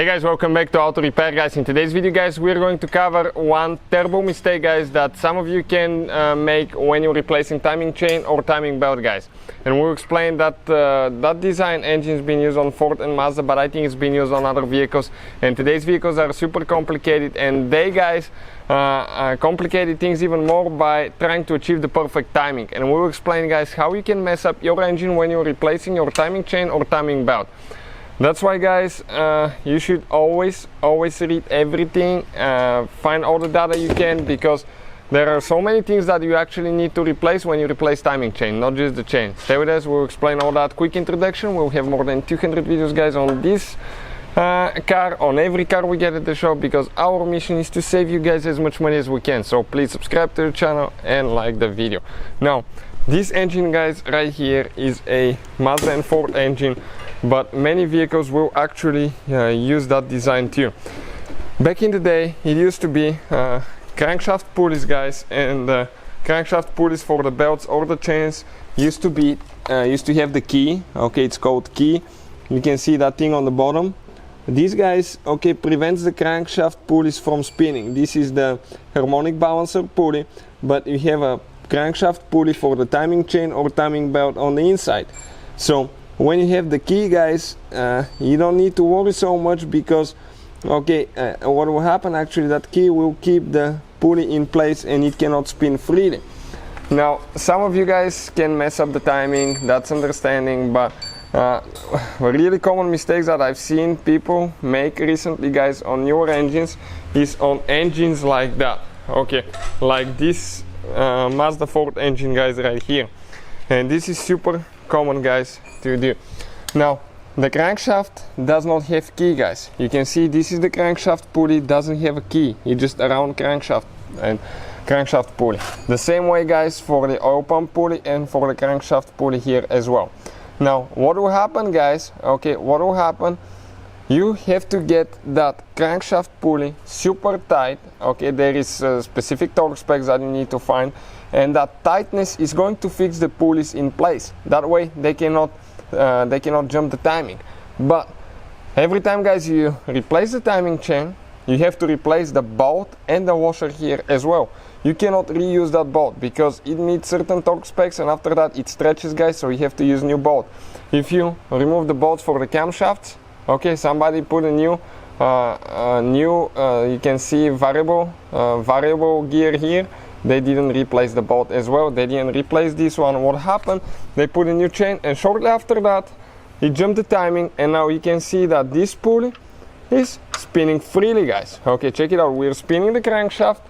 Hey guys, welcome back to Auto Repair guys. In today's video guys, we're going to cover one terrible mistake guys that some of you can make when you're replacing timing chain or timing belt guys. And we'll explain that that design engine has been used on Ford and Mazda, but I think it's been used on other vehicles. And today's vehicles are super complicated, and they guys complicated things even more by trying to achieve the perfect timing. And we'll explain guys how you can mess up your engine when you're replacing your timing chain or timing belt. That's why guys, you should always read everything, find all the data you can, because there are so many things that you actually need to replace when you replace timing chain, not just the chain. Stay with us, we'll explain all that. Quick introduction, we'll have more than 200 videos guys on this car, on every car we get at the shop, because our mission is to save you guys as much money as we can. So please subscribe to the channel and like the video. Now, this engine guys right here is a Mazda and Ford engine, but many vehicles will actually use that design too. Back in the day, it used to be crankshaft pulleys guys, and crankshaft pulleys for the belts or the chains used to have the key. Okay, it's called key. You can see that thing on the bottom. These guys, okay, prevents the crankshaft pulleys from spinning. This is the harmonic balancer pulley, but you have a crankshaft pulley for the timing chain or timing belt on the inside. So when you have the key guys, you don't need to worry so much, because okay, what will happen actually, that key will keep the pulley in place and it cannot spin freely. Now some of you guys can mess up the timing, that's understanding, but really common mistakes that I've seen people make recently guys on newer engines is on engines like that. Okay, like this Mazda Ford engine guys right here, and this is super common guys to do. Now the crankshaft does not have key guys. You can see this is the crankshaft pulley, doesn't have a key, it's just a round crankshaft and crankshaft pulley. The same way guys for the oil pump pulley and for the crankshaft pulley here as well. Now what will happen guys, okay, what will happen, you have to get that crankshaft pulley super tight. Okay, there is specific torque specs that you need to find, and that tightness is going to fix the pulleys in place. That way they cannot jump the timing. But every time guys you replace the timing chain, you have to replace the bolt and the washer here as well. You cannot reuse that bolt because it meets certain torque specs, and after that it stretches guys, so you have to use new bolt. If you remove the bolts for the camshafts, okay, somebody put a new you can see variable gear here, they didn't replace the bolt as well, they didn't replace this one. What happened, they put a new chain, and shortly after that it jumped the timing, and now you can see that this pulley is spinning freely guys. Okay, check it out, we're spinning the crankshaft,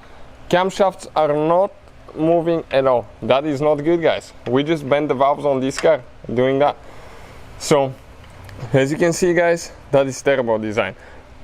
camshafts are not moving at all. That is not good guys. We just bent the valves on this car doing that. So as you can see guys, that is terrible design.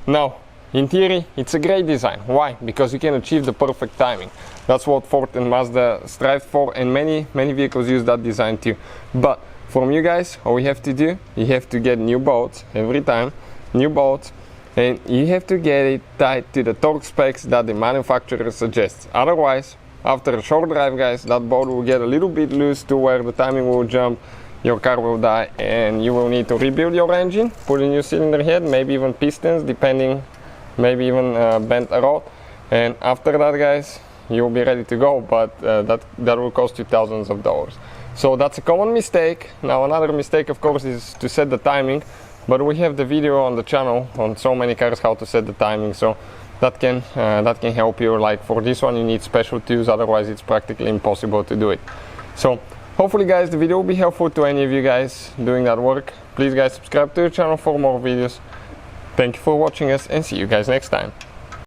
Now in theory it's a great design. Why? Because you can achieve the perfect timing. That's what Ford and Mazda strive for, and many vehicles use that design too. But from you guys, all you have to do, you have to get new bolts every time, new bolts, and you have to get it tied to the torque specs that the manufacturer suggests. Otherwise, after a short drive guys, that bolt will get a little bit loose to where the timing will jump, your car will die, and you will need to rebuild your engine, put a new cylinder head, maybe even pistons depending, maybe even bend a rod, and after that guys you'll be ready to go, but that will cost you thousands of dollars. So that's a common mistake. Now another mistake of course is to set the timing, but we have the video on the channel on so many cars how to set the timing, so that can help you. Like for this one you need special tools, otherwise it's practically impossible to do it. So hopefully guys the video will be helpful to any of you guys doing that work. Please guys subscribe to the channel for more videos. Thank you for watching us, and see you guys next time.